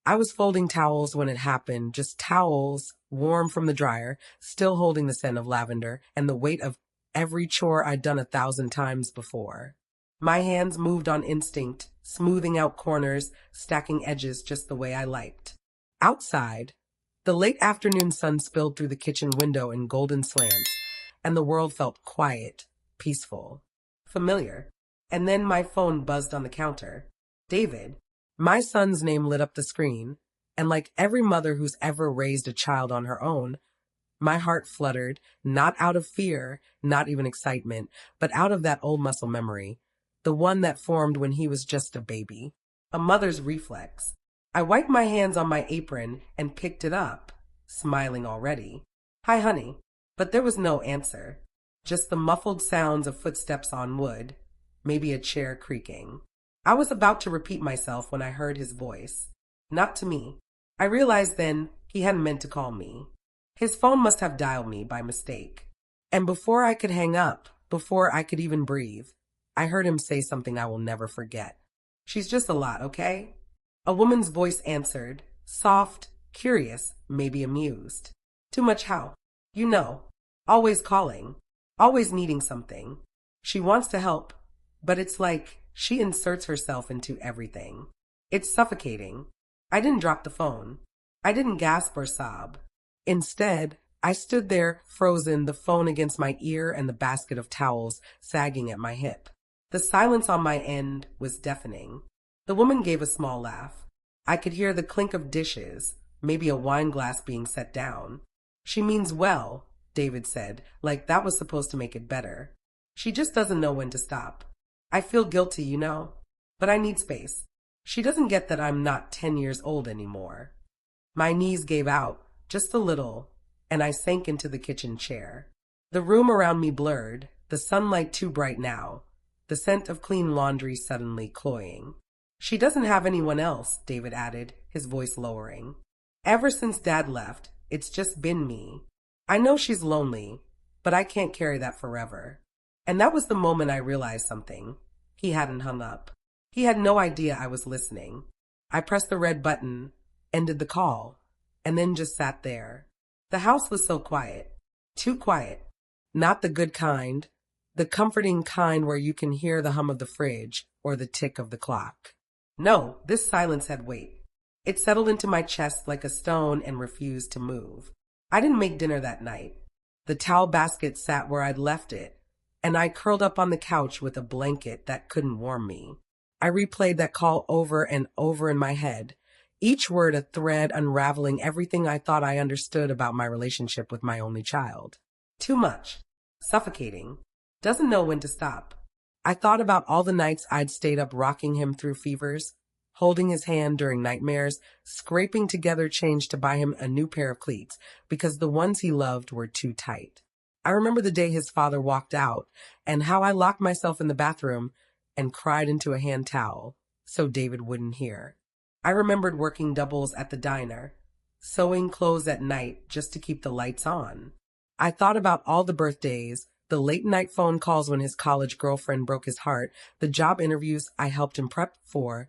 I was folding towels when it happened, just towels, warm from the dryer, still holding the scent of lavender and the weight of every chore I'd done 1,000 times before. My hands moved on instinct, smoothing out corners, stacking edges just the way I liked. Outside, the late afternoon sun spilled through the kitchen window in golden slants, and the world felt quiet, peaceful, familiar. And then my phone buzzed on the counter. David. My son's name lit up the screen, and like every mother who's ever raised a child on her own, my heart fluttered, not out of fear, not even excitement, but out of that old muscle memory, the one that formed when he was just a baby, a mother's reflex. I wiped my hands on my apron and picked it up, smiling already. Hi, honey. But there was no answer, just the muffled sounds of footsteps on wood, maybe a chair creaking. I was about to repeat myself when I heard his voice. Not to me. I realized then he hadn't meant to call me. His phone must have dialed me by mistake. And before I could hang up, before I could even breathe, I heard him say something I will never forget. She's just a lot, okay? A woman's voice answered, soft, curious, maybe amused. Too much how? You know, always calling, always needing something. She wants to help, but it's like she inserts herself into everything. It's suffocating. I didn't drop the phone. I didn't gasp or sob. Instead, I stood there, frozen, the phone against my ear and the basket of towels sagging at my hip. The silence on my end was deafening. The woman gave a small laugh. I could hear the clink of dishes, maybe a wine glass being set down. She means well, David said, like that was supposed to make it better. She just doesn't know when to stop. I feel guilty, you know, but I need space. She doesn't get that I'm not 10 years old anymore. My knees gave out, just a little, and I sank into the kitchen chair. The room around me blurred, the sunlight too bright now, the scent of clean laundry suddenly cloying. She doesn't have anyone else, David added, his voice lowering. Ever since Dad left, it's just been me. I know she's lonely, but I can't carry that forever. And that was the moment I realized something. He hadn't hung up. He had no idea I was listening. I pressed the red button, ended the call, and then just sat there. The house was so quiet. Too quiet. Not the good kind. The comforting kind where you can hear the hum of the fridge or the tick of the clock. No, this silence had weight. It settled into my chest like a stone and refused to move. I didn't make dinner that night. The towel basket sat where I'd left it, and I curled up on the couch with a blanket that couldn't warm me. I replayed that call over and over in my head, each word a thread unraveling everything I thought I understood about my relationship with my only child. Too much. Suffocating. Doesn't know when to stop. I thought about all the nights I'd stayed up rocking him through fevers, holding his hand during nightmares, scraping together change to buy him a new pair of cleats because the ones he loved were too tight. I remember the day his father walked out and how I locked myself in the bathroom and cried into a hand towel so David wouldn't hear. I remembered working doubles at the diner, sewing clothes at night just to keep the lights on. I thought about all the birthdays, the late night phone calls when his college girlfriend broke his heart, the job interviews I helped him prep for,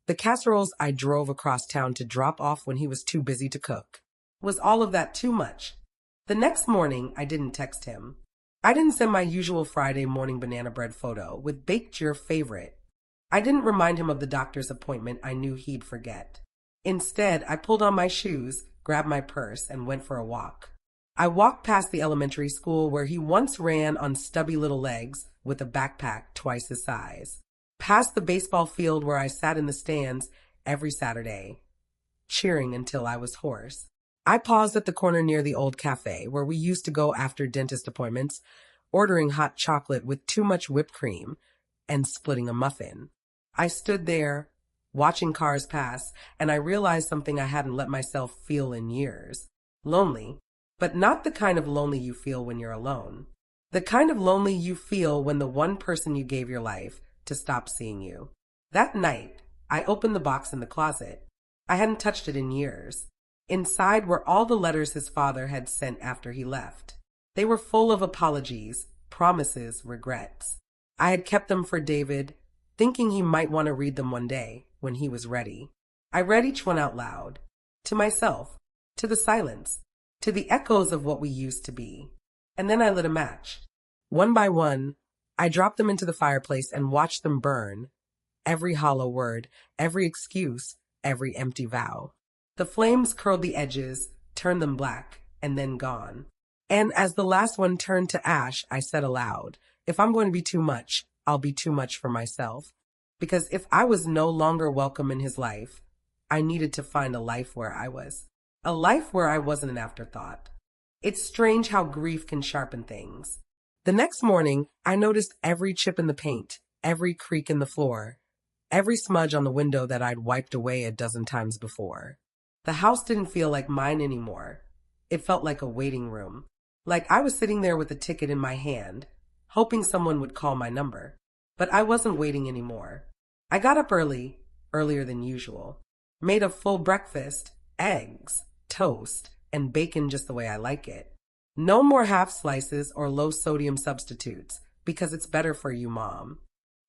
the casseroles I drove across town to drop off when he was too busy to cook. Was all of that too much? The next morning, I didn't text him. I didn't send my usual Friday morning banana bread photo with baked your favorite. I didn't remind him of the doctor's appointment I knew he'd forget. Instead, I pulled on my shoes, grabbed my purse, and went for a walk. I walked past the elementary school where he once ran on stubby little legs with a backpack twice his size. Past the baseball field where I sat in the stands every Saturday, cheering until I was hoarse. I paused at the corner near the old cafe where we used to go after dentist appointments, ordering hot chocolate with too much whipped cream and splitting a muffin. I stood there, watching cars pass, and I realized something I hadn't let myself feel in years. Lonely, but not the kind of lonely you feel when you're alone. The kind of lonely you feel when the one person you gave your life to stop seeing you. That night, I opened the box in the closet. I hadn't touched it in years. Inside were all the letters his father had sent after he left. They were full of apologies, promises, regrets. I had kept them for David, thinking he might want to read them one day when he was ready. I read each one out loud. To myself, to the silence, to the echoes of what we used to be. And then I lit a match. One by one, I dropped them into the fireplace and watched them burn. Every hollow word, every excuse, every empty vow. The flames curled the edges, turned them black, and then gone. And as the last one turned to ash, I said aloud, if I'm going to be too much, I'll be too much for myself. Because if I was no longer welcome in his life, I needed to find a life where I was. A life where I wasn't an afterthought. It's strange how grief can sharpen things. The next morning, I noticed every chip in the paint, every creak in the floor, every smudge on the window that I'd wiped away a dozen times before. The house didn't feel like mine anymore. It felt like a waiting room. Like I was sitting there with a ticket in my hand, hoping someone would call my number. But I wasn't waiting anymore. I got up early, earlier than usual. Made a full breakfast, eggs, toast, and bacon just the way I like it. No more half slices or low-sodium substitutes, because it's better for you, Mom.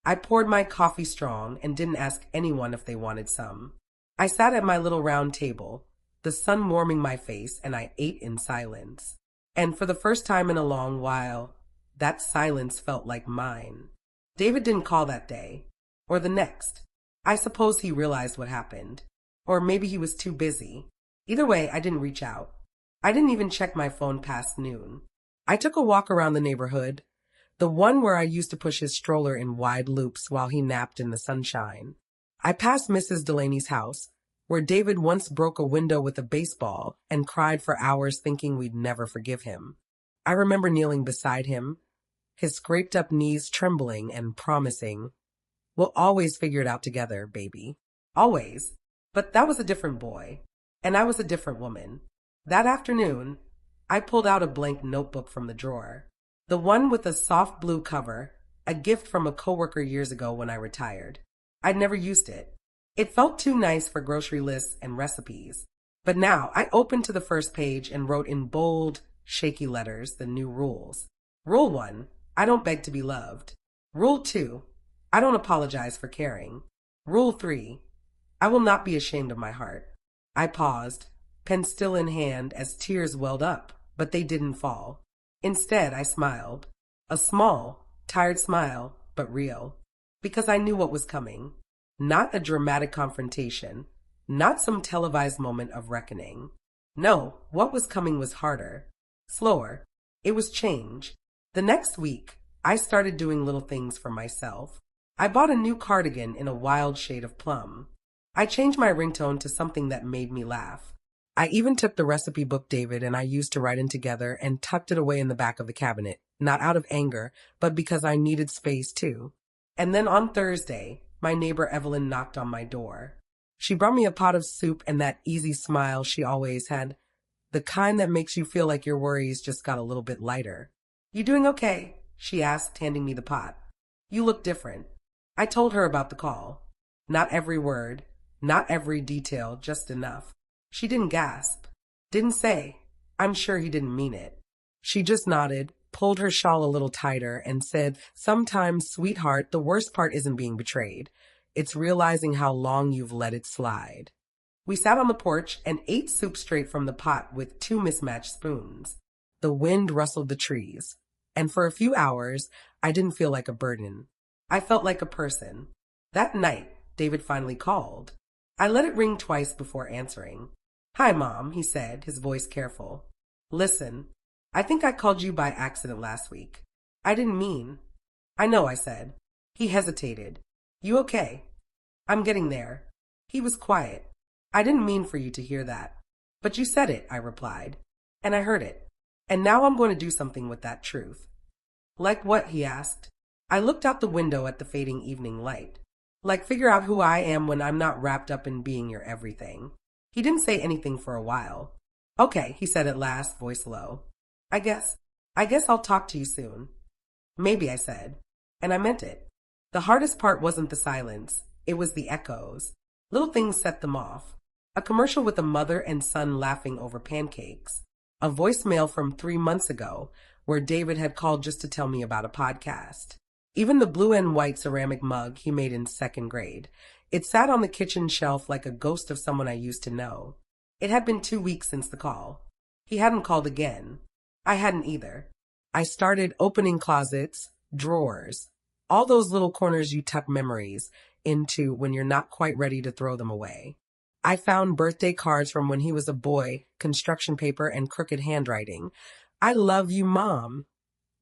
I poured my coffee strong and didn't ask anyone if they wanted some. I sat at my little round table, the sun warming my face, and I ate in silence. And for the first time in a long while, that silence felt like mine. David didn't call that day, or the next. I suppose he realized what happened. Or maybe he was too busy. Either way, I didn't reach out. I didn't even check my phone past noon. I took a walk around the neighborhood, the one where I used to push his stroller in wide loops while he napped in the sunshine. I passed Mrs. Delaney's house, where David once broke a window with a baseball and cried for hours thinking we'd never forgive him. I remember kneeling beside him, his scraped up knees trembling and promising, we'll always figure it out together, baby. Always. But that was a different boy, and I was a different woman. That afternoon, I pulled out a blank notebook from the drawer. The one with a soft blue cover, a gift from a coworker years ago when I retired. I'd never used it. It felt too nice for grocery lists and recipes. But now I opened to the first page and wrote in bold, shaky letters the new rules. Rule 1, I don't beg to be loved. Rule 2, I don't apologize for caring. Rule 3, I will not be ashamed of my heart. I paused, pen still in hand as tears welled up, but they didn't fall. Instead, I smiled. A small, tired smile, but real. Because I knew what was coming. Not a dramatic confrontation. Not some televised moment of reckoning. No, what was coming was harder. Slower. It was change. The next week, I started doing little things for myself. I bought a new cardigan in a wild shade of plum. I changed my ringtone to something that made me laugh. I even took the recipe book David and I used to write in together and tucked it away in the back of the cabinet, not out of anger, but because I needed space too. And then on Thursday, my neighbor Evelyn knocked on my door. She brought me a pot of soup and that easy smile she always had, the kind that makes you feel like your worries just got a little bit lighter. You doing okay? She asked, handing me the pot. You look different. I told her about the call. Not every word, not every detail, just enough. She didn't gasp. Didn't say, I'm sure he didn't mean it. She just nodded, pulled her shawl a little tighter, and said, sometimes, sweetheart, the worst part isn't being betrayed. It's realizing how long you've let it slide. We sat on the porch and ate soup straight from the pot with 2 mismatched spoons. The wind rustled the trees, and for a few hours, I didn't feel like a burden. I felt like a person. That night, David finally called. I let it ring twice before answering. Hi, Mom, he said, his voice careful. Listen, I think I called you by accident last week. I didn't mean. I know, I said. He hesitated. You okay? I'm getting there. He was quiet. I didn't mean for you to hear that. But you said it, I replied. And I heard it. And now I'm going to do something with that truth. Like what? He asked. I looked out the window at the fading evening light. Like figure out who I am when I'm not wrapped up in being your everything. He didn't say anything for a while. Okay, he said at last, voice low. I guess I'll talk to you soon. Maybe, I said. And I meant it. The hardest part wasn't the silence. It was the echoes. Little things set them off. A commercial with a mother and son laughing over pancakes. A voicemail from 3 months ago where David had called just to tell me about a podcast. Even the blue and white ceramic mug he made in 2nd grade. It sat on the kitchen shelf like a ghost of someone I used to know. It had been 2 weeks since the call. He hadn't called again. I hadn't either. I started opening closets, drawers, all those little corners you tuck memories into when you're not quite ready to throw them away. I found birthday cards from when he was a boy, construction paper, and crooked handwriting. I love you, Mom,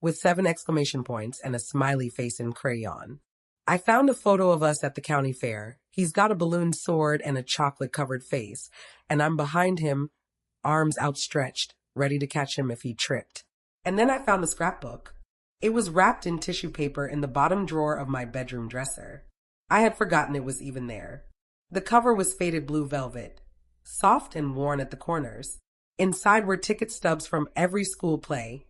with 7 exclamation points and a smiley face in crayon. I found a photo of us at the county fair. He's got a balloon sword and a chocolate-covered face, and I'm behind him, arms outstretched, ready to catch him if he tripped. And then I found the scrapbook. It was wrapped in tissue paper in the bottom drawer of my bedroom dresser. I had forgotten it was even there. The cover was faded blue velvet, soft and worn at the corners. Inside were ticket stubs from every school play,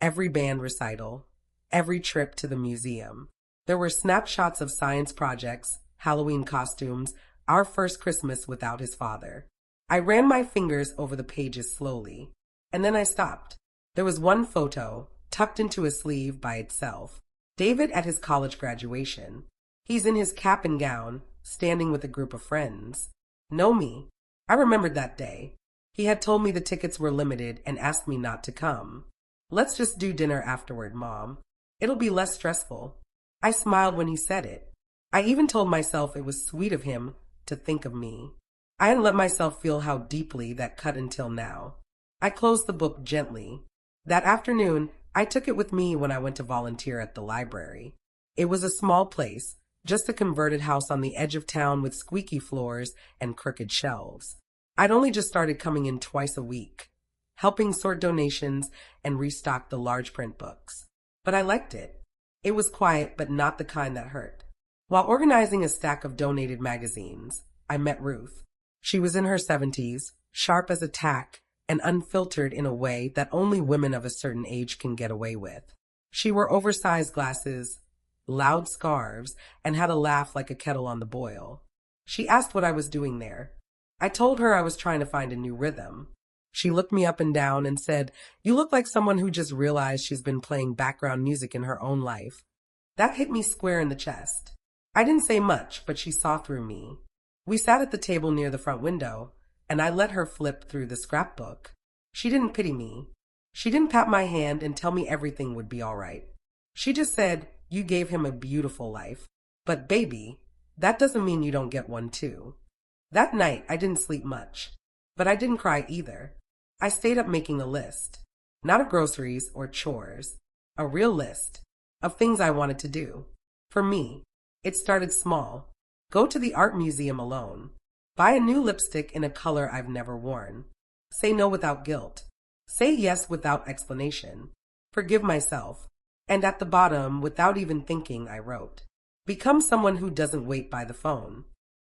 every band recital, every trip to the museum. There were snapshots of science projects, Halloween costumes, our first Christmas without his father. I ran my fingers over the pages slowly, and then I stopped. There was one photo, tucked into a sleeve by itself. David at his college graduation. He's in his cap and gown, standing with a group of friends. Know me. I remembered that day. He had told me the tickets were limited and asked me not to come. Let's just do dinner afterward, Mom. It'll be less stressful. I smiled when he said it. I even told myself it was sweet of him to think of me. I hadn't let myself feel how deeply that cut until now. I closed the book gently. That afternoon, I took it with me when I went to volunteer at the library. It was a small place, just a converted house on the edge of town with squeaky floors and crooked shelves. I'd only just started coming in twice a week, helping sort donations and restock the large print books. But I liked it. It was quiet, but not the kind that hurt. While organizing a stack of donated magazines, I met Ruth. She was in her 70s, sharp as a tack, and unfiltered in a way that only women of a certain age can get away with. She wore oversized glasses, loud scarves, and had a laugh like a kettle on the boil. She asked what I was doing there. I told her I was trying to find a new rhythm. She looked me up and down and said, "You look like someone who just realized she's been playing background music in her own life." That hit me square in the chest. I didn't say much, but she saw through me. We sat at the table near the front window, and I let her flip through the scrapbook. She didn't pity me. She didn't pat my hand and tell me everything would be all right. She just said, "You gave him a beautiful life. But baby, that doesn't mean you don't get one too." That night, I didn't sleep much, but I didn't cry either. I stayed up making a list, not of groceries or chores, a real list of things I wanted to do. For me, it started small. Go to the art museum alone. Buy a new lipstick in a color I've never worn. Say no without guilt. Say yes without explanation. Forgive myself. And at the bottom, without even thinking, I wrote, "Become someone who doesn't wait by the phone."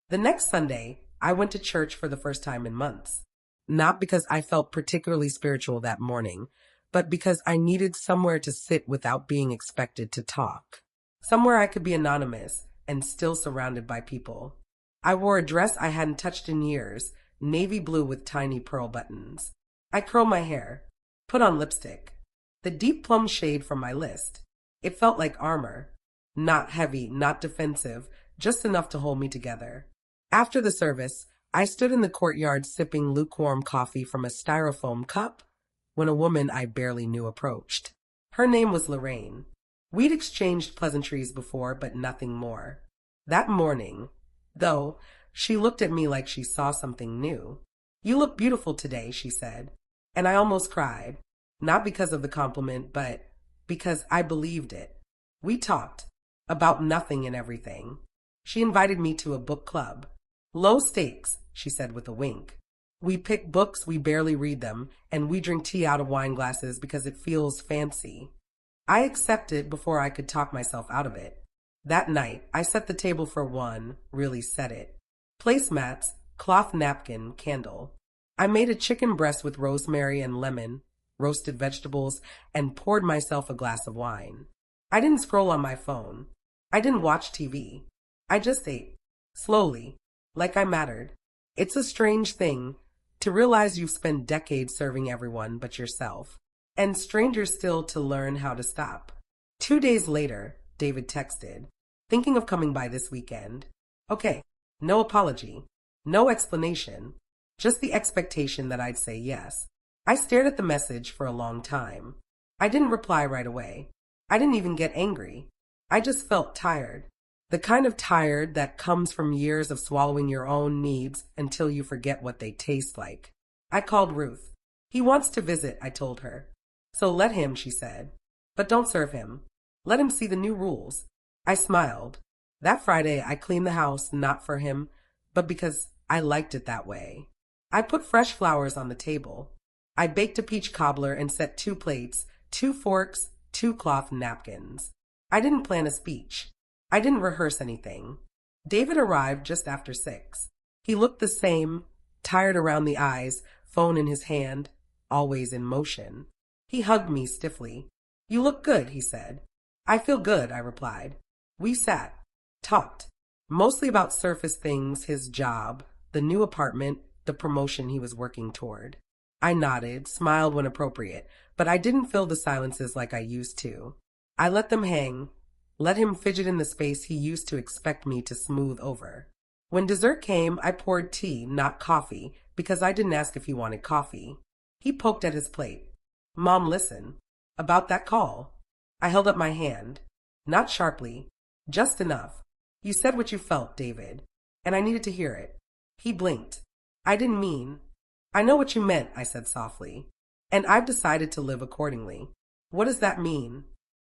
The next Sunday, I went to church for the first time in months. Not because I felt particularly spiritual that morning, but because I needed somewhere to sit without being expected to talk. Somewhere I could be anonymous and still surrounded by people. I wore a dress I hadn't touched in years, navy blue with tiny pearl buttons. I curled my hair, put on lipstick, the deep plum shade from my list. It felt like armor. Not heavy, not defensive, just enough to hold me together. After the service, I stood in the courtyard sipping lukewarm coffee from a styrofoam cup when a woman I barely knew approached. Her name was Lorraine. We'd exchanged pleasantries before, but nothing more. That morning, though, she looked at me like she saw something new. "You look beautiful today," she said, and I almost cried. Not because of the compliment, but because I believed it. We talked about nothing and everything. She invited me to a book club. "Low stakes," she said with a wink. "We pick books, we barely read them, and we drink tea out of wine glasses because it feels fancy." I accepted before I could talk myself out of it. That night, I set the table for one, really set it. Placemats, cloth napkin, candle. I made a chicken breast with rosemary and lemon, roasted vegetables, and poured myself a glass of wine. I didn't scroll on my phone. I didn't watch TV. I just ate, slowly, like I mattered. It's a strange thing to realize you've spent decades serving everyone but yourself, and stranger still to learn how to stop. 2 days later, David texted, "Thinking of coming by this weekend." "Okay, No apology. No explanation. Just the expectation that I'd say yes. I stared at the message for a long time. I didn't reply right away. I didn't even get angry. I just felt tired. The kind of tired that comes from years of swallowing your own needs until you forget what they taste like. I called Ruth. He wants to visit, I told her. So let him, she said. But don't serve him. Let him see the new rules. I smiled. That Friday, I cleaned the house not for him, but because I liked it that way. I put fresh flowers on the table. I baked a peach cobbler and set 2 plates, 2 forks, 2 cloth napkins. I didn't plan a speech. I didn't rehearse anything. David arrived just after 6. He looked the same, tired around the eyes, phone in his hand, always in motion. He hugged me stiffly. You look good, he said. I feel good, I replied. We sat, talked, mostly about surface things, his job, the new apartment, the promotion he was working toward. I nodded, smiled when appropriate, but I didn't fill the silences like I used to. I let them hang, let him fidget in the space he used to expect me to smooth over. When dessert came, I poured tea, not coffee, because I didn't ask if he wanted coffee. He poked at his plate. Mom, listen. About that call. I held up my hand. Not sharply. Just enough. You said what you felt, David, and I needed to hear it. He blinked. I didn't mean. I know what you meant, I said softly. And I've decided to live accordingly. What does that mean?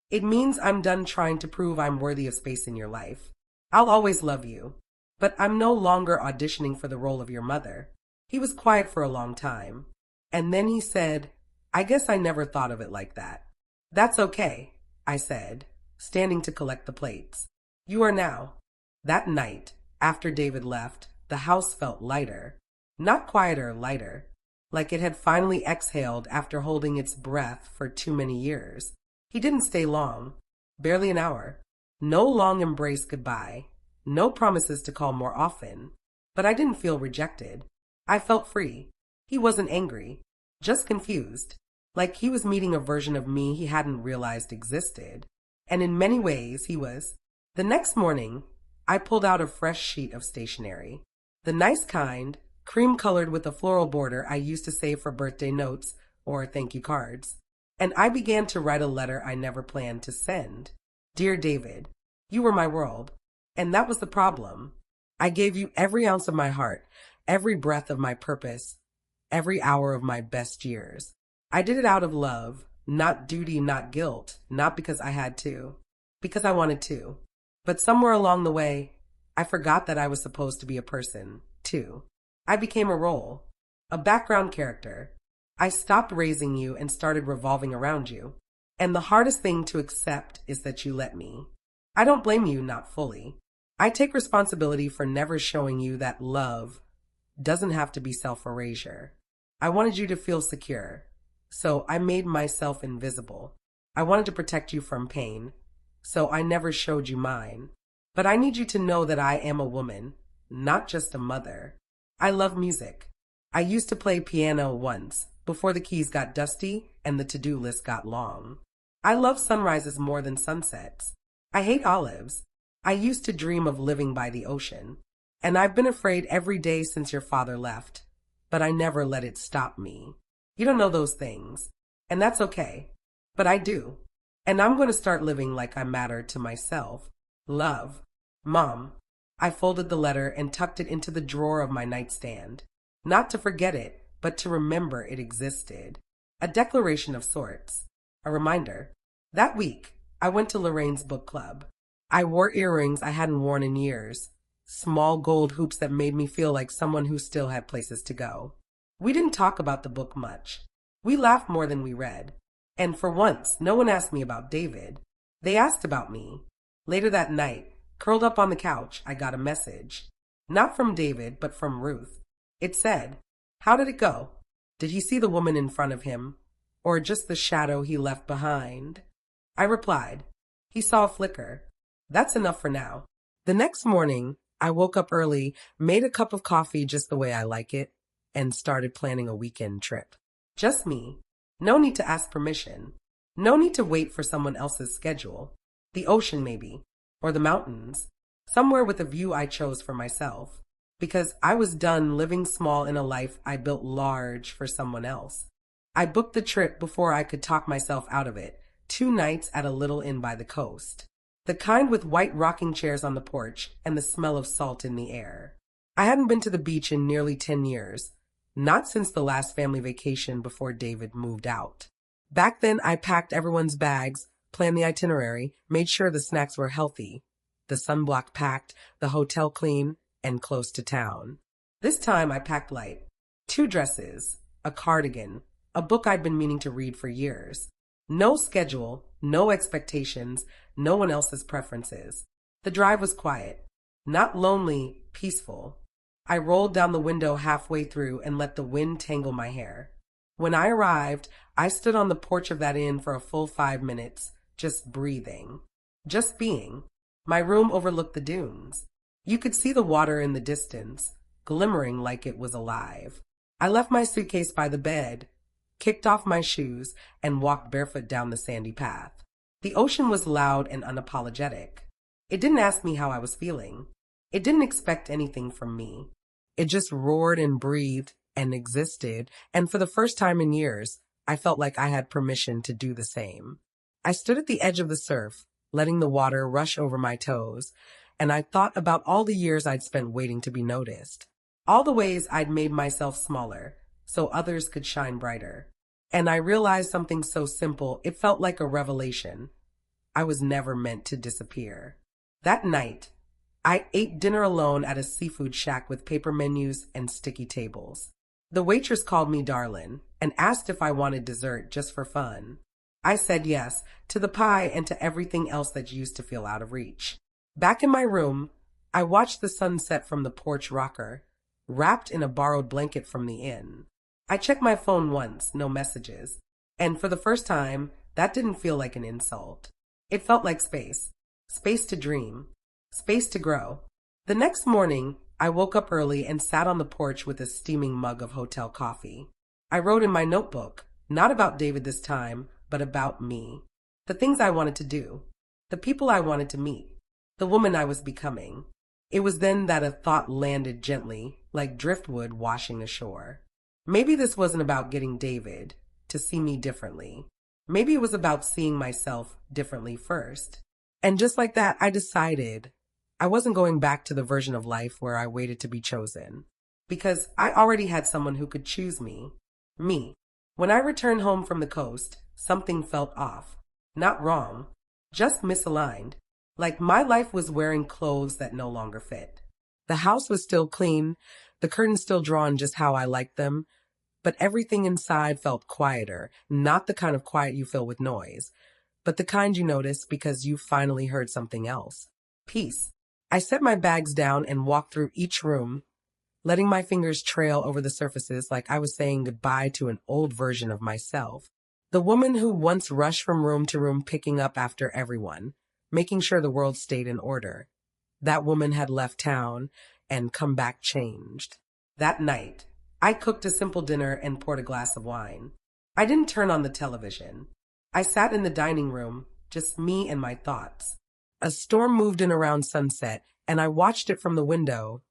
It means I'm done trying to prove I'm worthy of space in your life. I'll always love you. But I'm no longer auditioning for the role of your mother. He was quiet for a long time. And then he said, I guess I never thought of it like that. That's okay, I said, standing to collect the plates. You are now. That night, after David left, the house felt lighter. Not quieter, lighter. Like it had finally exhaled after holding its breath for too many years. He didn't stay long. Barely an hour. No long embrace goodbye. No promises to call more often. But I didn't feel rejected. I felt free. He wasn't angry. Just confused. Like he was meeting a version of me he hadn't realized existed. And in many ways, he was. The next morning, I pulled out a fresh sheet of stationery. The nice kind, cream-colored with a floral border I used to save for birthday notes or thank you cards. And I began to write a letter I never planned to send. Dear David, you were my world. And that was the problem. I gave you every ounce of my heart, every breath of my purpose, every hour of my best years. I did it out of love, not duty, not guilt, not because I had to, because I wanted to. But somewhere along the way, I forgot that I was supposed to be a person, too. I became a role, a background character. I stopped raising you and started revolving around you. And the hardest thing to accept is that you let me. I don't blame you, not fully. I take responsibility for never showing you that love doesn't have to be self-erasure. I wanted you to feel secure, so I made myself invisible. I wanted to protect you from pain, so I never showed you mine. But I need you to know that I am a woman, not just a mother. I love music. I used to play piano once, before the keys got dusty and the to-do list got long. I love sunrises more than sunsets. I hate olives. I used to dream of living by the ocean. And I've been afraid every day since your father left. But I never let it stop me. You don't know those things. And that's okay. But I do. And I'm going to start living like I matter to myself. Love. Mom. I folded the letter and tucked it into the drawer of my nightstand. Not to forget it, but to remember it existed. A declaration of sorts. A reminder. That week, I went to Lorraine's book club. I wore earrings I hadn't worn in years. Small gold hoops that made me feel like someone who still had places to go. We didn't talk about the book much. We laughed more than we read. And for once, no one asked me about David. They asked about me. Later that night, curled up on the couch, I got a message. Not from David, but from Ruth. It said, "How did it go? Did he see the woman in front of him? Or just the shadow he left behind?" I replied, "He saw a flicker. That's enough for now." The next morning, I woke up early, made a cup of coffee just the way I like it, and started planning a weekend trip. Just me. No need to ask permission. No need to wait for someone else's schedule. The ocean, maybe. Or the mountains. somewhere with a view I chose for myself, because I was done living small in a life I built large for someone else. I booked the trip before I could talk myself out of it, 2 nights at a little inn by the coast. The kind with white rocking chairs on the porch and the smell of salt in the air. I hadn't been to the beach in nearly 10 years, not since the last family vacation before David moved out. Back then, I packed everyone's bags, planned the itinerary, made sure the snacks were healthy, the sunblock packed, the hotel clean, and close to town. This time I packed light. 2 dresses, a cardigan, a book I'd been meaning to read for years. No schedule, no expectations, no one else's preferences. The drive was quiet, not lonely, peaceful. I rolled down the window halfway through and let the wind tangle my hair. When I arrived, I stood on the porch of that inn for a full 5 minutes, just breathing, just being. My room overlooked the dunes. You could see the water in the distance, glimmering like it was alive. I left my suitcase by the bed, kicked off my shoes, and walked barefoot down the sandy path. The ocean was loud and unapologetic. It didn't ask me how I was feeling. It didn't expect anything from me. It just roared and breathed and existed, and for the first time in years, I felt like I had permission to do the same. I stood at the edge of the surf, letting the water rush over my toes, and I thought about all the years I'd spent waiting to be noticed. All the ways I'd made myself smaller, so others could shine brighter. And I realized something so simple, it felt like a revelation. I was never meant to disappear. That night, I ate dinner alone at a seafood shack with paper menus and sticky tables. The waitress called me darling and asked if I wanted dessert just for fun. I said yes, to the pie and to everything else that used to feel out of reach. Back in my room, I watched the sunset from the porch rocker, wrapped in a borrowed blanket from the inn. I checked my phone once, no messages. And for the first time, that didn't feel like an insult. It felt like space. Space to dream. Space to grow. The next morning, I woke up early and sat on the porch with a steaming mug of hotel coffee. I wrote in my notebook, not about David this time, but about me. The things I wanted to do. The people I wanted to meet. The woman I was becoming. It was then that a thought landed gently, like driftwood washing ashore. Maybe this wasn't about getting David to see me differently. Maybe it was about seeing myself differently first. And just like that, I decided I wasn't going back to the version of life where I waited to be chosen. Because I already had someone who could choose me. Me. When I returned home from the coast, something felt off. Not wrong. Just misaligned. Like my life was wearing clothes that no longer fit. The house was still clean, the curtains still drawn just how I liked them, but everything inside felt quieter, not the kind of quiet you fill with noise, but the kind you notice because you finally heard something else. Peace. I set my bags down and walked through each room, letting my fingers trail over the surfaces like I was saying goodbye to an old version of myself. The woman who once rushed from room to room picking up after everyone, making sure the world stayed in order. That woman had left town and come back changed. That night, I cooked a simple dinner and poured a glass of wine. I didn't turn on the television. I sat in the dining room, just me and my thoughts. A storm moved in around sunset, and I watched it from the window,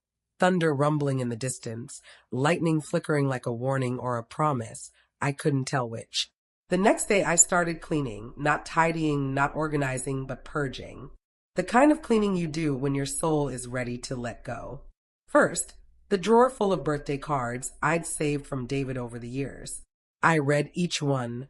thunder rumbling in the distance, lightning flickering like a warning or a promise. I couldn't tell which. The next day I started cleaning, not tidying, not organizing, but purging. The kind of cleaning you do when your soul is ready to let go. First, the drawer full of birthday cards I'd saved from David over the years. I read each one,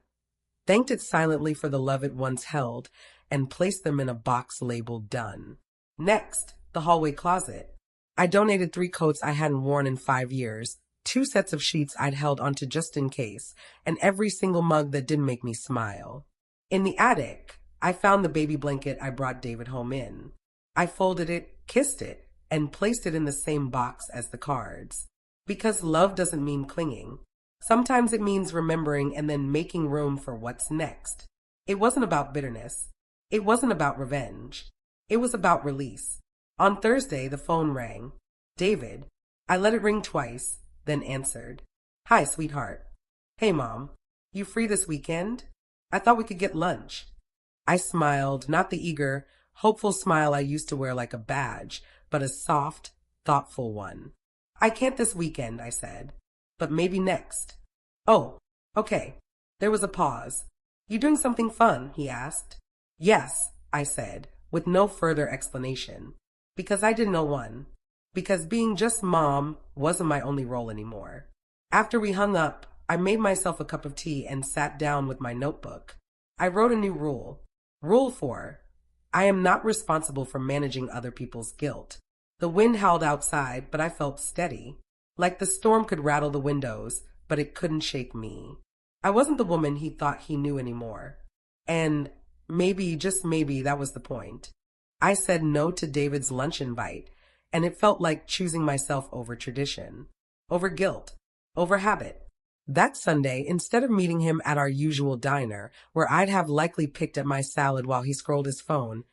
thanked it silently for the love it once held, and placed them in a box labeled done. Next, the hallway closet. I donated 3 coats I hadn't worn in 5 years, 2 sets of sheets I'd held onto just in case, and every single mug that didn't make me smile. In the attic, I found the baby blanket I brought David home in. I folded it, kissed it, and placed it in the same box as the cards. Because love doesn't mean clinging. Sometimes it means remembering and then making room for what's next. It wasn't about bitterness. It wasn't about revenge. It was about release. On Thursday, the phone rang. David. I let it ring twice, then answered. Hi, sweetheart. Hey, Mom. You free this weekend? I thought we could get lunch. I smiled, not the eager, hopeful smile I used to wear like a badge, but a soft, thoughtful one. I can't this weekend, I said, but maybe next. Oh, okay. There was a pause. You doing something fun? He asked. Yes, I said, with no further explanation. Because I didn't know one. Because being just mom wasn't my only role anymore. After we hung up, I made myself a cup of tea and sat down with my notebook. I wrote a new rule. Rule 4. I am not responsible for managing other people's guilt. The wind howled outside, but I felt steady. Like the storm could rattle the windows, but it couldn't shake me. I wasn't the woman he thought he knew anymore. And maybe, just maybe, that was the point. I said no to David's lunch invite, and it felt like choosing myself over tradition, over guilt, over habit. That Sunday, instead of meeting him at our usual diner, where I'd have likely picked at my salad while he scrolled his phone,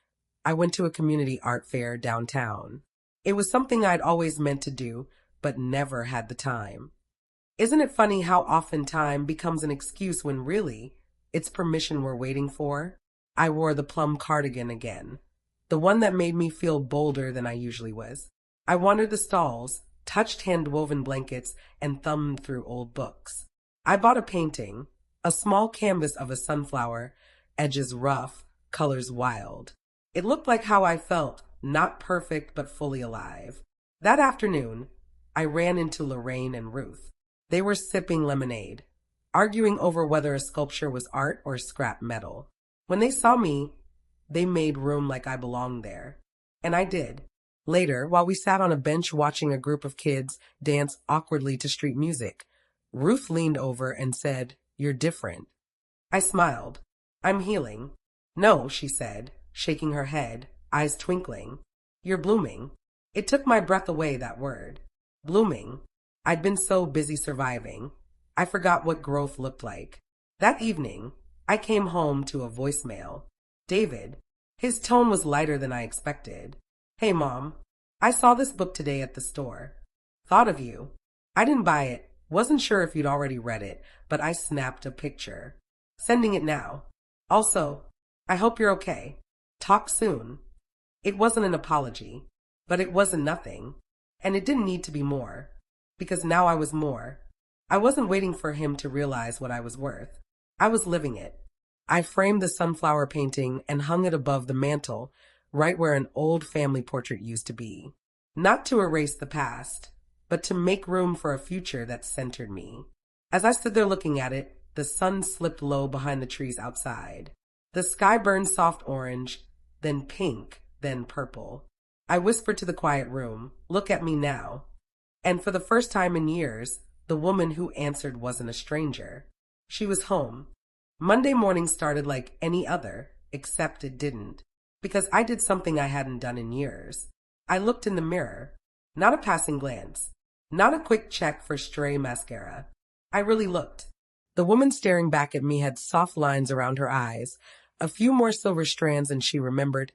I went to a community art fair downtown. It was something I'd always meant to do, but never had the time. Isn't it funny how often time becomes an excuse when really, it's permission we're waiting for? I wore the plum cardigan again, the one that made me feel bolder than I usually was. I wandered the stalls, touched hand-woven blankets, and thumbed through old books. I bought a painting, a small canvas of a sunflower, edges rough, colors wild. It looked like how I felt, not perfect but fully alive. That afternoon, I ran into Lorraine and Ruth. They were sipping lemonade, arguing over whether a sculpture was art or scrap metal. When they saw me, they made room like I belonged there. And I did. Later, while we sat on a bench watching a group of kids dance awkwardly to street music, Ruth leaned over and said, "You're different." I smiled. "I'm healing." "No," she said, shaking her head, eyes twinkling. "You're blooming." It took my breath away, that word. Blooming. I'd been so busy surviving, I forgot what growth looked like. That evening, I came home to a voicemail. David. His tone was lighter than I expected. "Hey, Mom. I saw this book today at the store. Thought of you. I didn't buy it. Wasn't sure if you'd already read it, but I snapped a picture. Sending it now. Also, I hope you're okay. Talk soon." It wasn't an apology, but it wasn't nothing. And it didn't need to be more. Because now I was more. I wasn't waiting for him to realize what I was worth. I was living it. I framed the sunflower painting and hung it above the mantel, right where an old family portrait used to be. Not to erase the past, but to make room for a future that centered me. As I stood there looking at it, the sun slipped low behind the trees outside. The sky burned soft orange, then pink, then purple. I whispered to the quiet room, "Look at me now." And for the first time in years, the woman who answered wasn't a stranger. She was home. Monday morning started like any other, except it didn't. Because I did something I hadn't done in years. I looked in the mirror. Not a passing glance. Not a quick check for stray mascara. I really looked. The woman staring back at me had soft lines around her eyes, a few more silver strands than she remembered,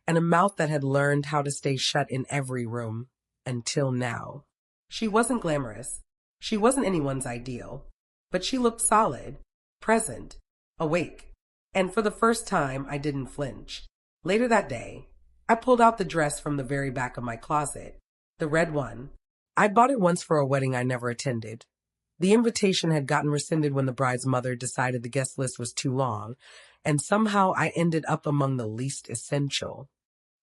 and a mouth that had learned how to stay shut in every room. Until now. She wasn't glamorous. She wasn't anyone's ideal. But she looked solid, present, awake. And for the first time, I didn't flinch. Later that day, I pulled out the dress from the very back of my closet, the red one. I bought it once for a wedding I never attended. The invitation had gotten rescinded when the bride's mother decided the guest list was too long, and somehow I ended up among the least essential.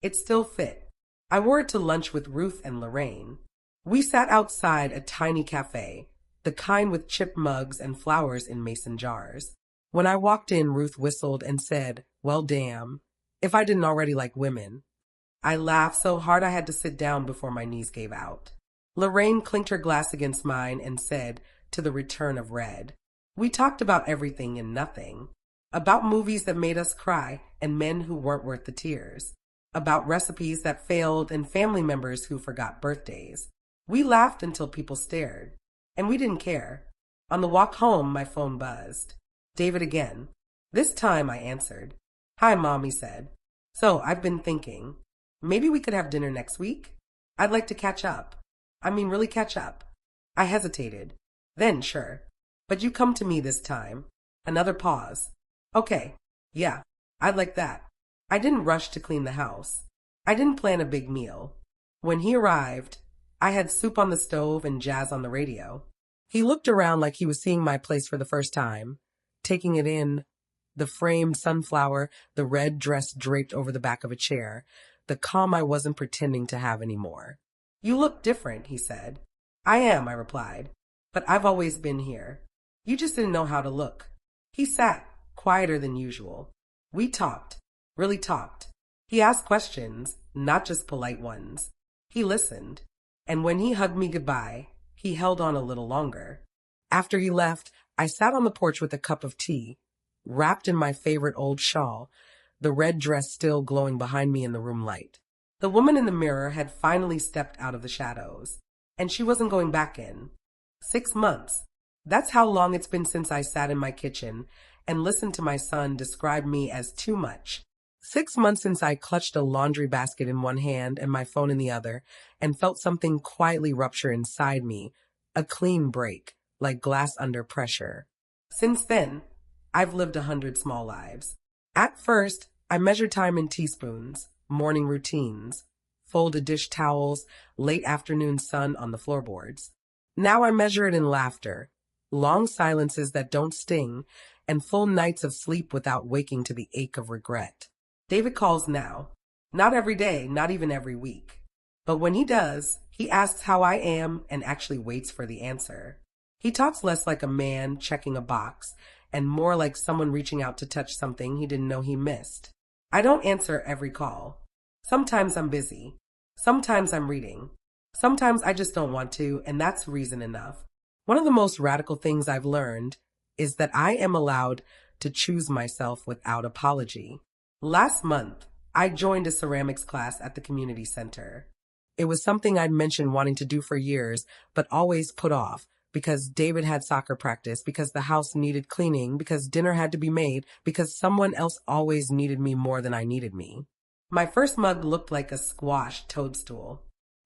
It still fit. I wore it to lunch with Ruth and Lorraine. We sat outside a tiny cafe, the kind with chipped mugs and flowers in mason jars. When I walked in, Ruth whistled and said, "Well, damn, if I didn't already like women." I laughed so hard I had to sit down before my knees gave out. Lorraine clinked her glass against mine and said, "To the return of red." We talked about everything and nothing. About movies that made us cry and men who weren't worth the tears. About recipes that failed and family members who forgot birthdays. We laughed until people stared. And we didn't care. On the walk home, my phone buzzed. David again. This time I answered. "Hi, Mom," he said. "So, I've been thinking. Maybe we could have dinner next week? I'd like to catch up. I mean, really catch up." I hesitated. Then, sure. "But you come to me this time." Another pause. "Okay. Yeah, I'd like that." I didn't rush to clean the house. I didn't plan a big meal. When he arrived, I had soup on the stove and jazz on the radio. He looked around like he was seeing my place for the first time, taking it in. The framed sunflower, the red dress draped over the back of a chair, the calm I wasn't pretending to have anymore. You look different, he said. I am, I replied, but I've always been here. You just didn't know how to look. He sat, quieter than usual. We talked, really talked. He asked questions, not just polite ones. He listened, and when he hugged me goodbye, he held on a little longer. After he left, I sat on the porch with a cup of tea, wrapped in my favorite old shawl, the red dress still glowing behind me in the room light. The woman in the mirror had finally stepped out of the shadows, and she wasn't going back in. 6 months. That's how long it's been since I sat in my kitchen and listened to my son describe me as too much. 6 months since I clutched a laundry basket in one hand and my phone in the other and felt something quietly rupture inside me, a clean break, like glass under pressure. Since then, I've lived 100 small lives. At first, I measured time in teaspoons, morning routines, folded dish towels, late afternoon sun on the floorboards. Now I measure it in laughter, long silences that don't sting, and full nights of sleep without waking to the ache of regret. David calls now. Not every day, not even every week. But when he does, he asks how I am and actually waits for the answer. He talks less like a man checking a box and more like someone reaching out to touch something he didn't know he missed. I don't answer every call. Sometimes I'm busy. Sometimes I'm reading. Sometimes I just don't want to, and that's reason enough. One of the most radical things I've learned is that I am allowed to choose myself without apology. Last month, I joined a ceramics class at the community center. It was something I'd mentioned wanting to do for years, but always put off because David had soccer practice, because the house needed cleaning, because dinner had to be made, because someone else always needed me more than I needed me. My first mug looked like a squashed toadstool.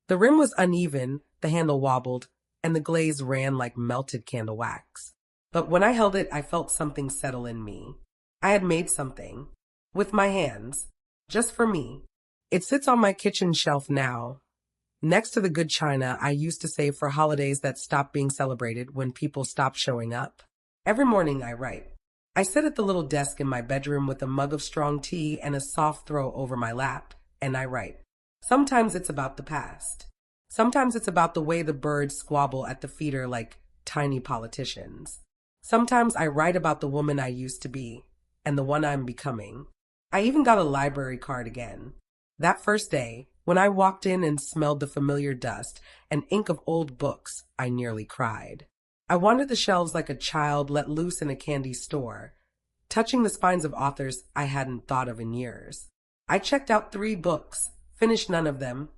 The rim was uneven, the handle wobbled, and the glaze ran like melted candle wax. But when I held it, I felt something settle in me. I had made something. With my hands. Just for me. It sits on my kitchen shelf now, next to the good china I used to save for holidays that stopped being celebrated when people stopped showing up. Every morning I write. I sit at the little desk in my bedroom with a mug of strong tea and a soft throw over my lap, and I write. Sometimes it's about the past. Sometimes it's about the way the birds squabble at the feeder like tiny politicians. Sometimes I write about the woman I used to be and the one I'm becoming. I even got a library card again. That first day, when I walked in and smelled the familiar dust and ink of old books, I nearly cried. I wandered the shelves like a child let loose in a candy store, touching the spines of authors I hadn't thought of in years. I checked out 3 books, finished none of them,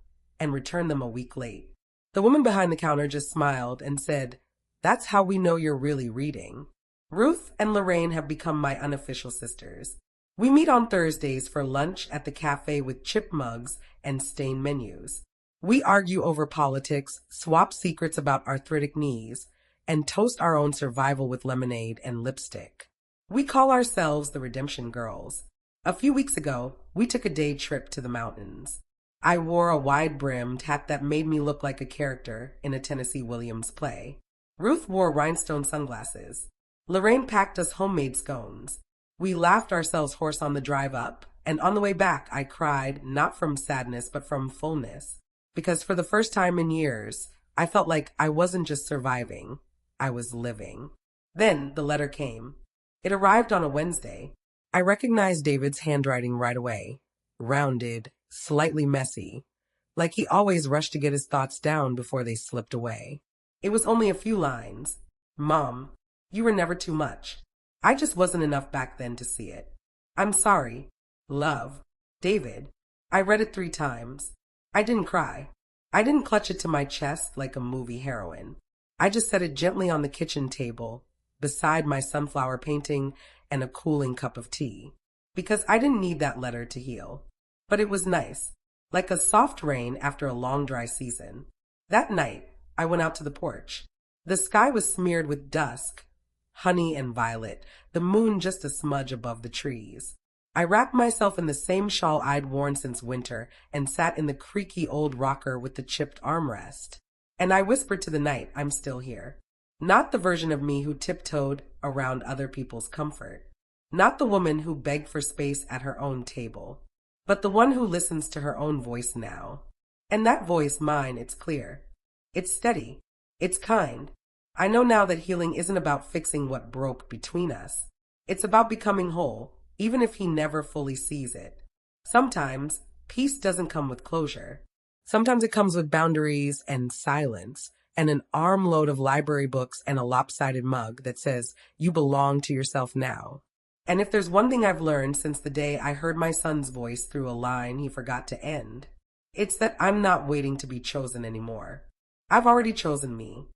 and returned them a week late. The woman behind the counter just smiled and said, "That's how we know you're really reading." Ruth and Lorraine have become my unofficial sisters. We meet on Thursdays for lunch at the cafe with chip mugs and stained menus. We argue over politics, swap secrets about arthritic knees, and toast our own survival with lemonade and lipstick. We call ourselves the Redemption Girls. A few weeks ago, we took a day trip to the mountains. I wore a wide-brimmed hat that made me look like a character in a Tennessee Williams play. Ruth wore rhinestone sunglasses. Lorraine packed us homemade scones. We laughed ourselves hoarse on the drive up, and on the way back I cried, not from sadness but from fullness, because for the first time in years, I felt like I wasn't just surviving, I was living. Then the letter came. It arrived on a Wednesday. I recognized David's handwriting right away, rounded, slightly messy, like he always rushed to get his thoughts down before they slipped away. It was only a few lines. "Mom, you were never too much. I just wasn't enough back then to see it. I'm sorry. Love. David." I read it 3 times. I didn't cry. I didn't clutch it to my chest like a movie heroine. I just set it gently on the kitchen table, beside my sunflower painting and a cooling cup of tea, because I didn't need that letter to heal. But it was nice, like a soft rain after a long dry season. That night, I went out to the porch. The sky was smeared with dusk, honey and violet, the moon just a smudge above the trees. I wrapped myself in the same shawl I'd worn since winter and sat in the creaky old rocker with the chipped armrest. And I whispered to the night, I'm still here. Not the version of me who tiptoed around other people's comfort. Not the woman who begged for space at her own table. But the one who listens to her own voice now. And that voice, mine, it's clear. It's steady. It's kind. I know now that healing isn't about fixing what broke between us. It's about becoming whole, even if he never fully sees it. Sometimes, peace doesn't come with closure. Sometimes it comes with boundaries and silence, and an armload of library books and a lopsided mug that says, you belong to yourself now. And if there's one thing I've learned since the day I heard my son's voice through a line he forgot to end, it's that I'm not waiting to be chosen anymore. I've already chosen me.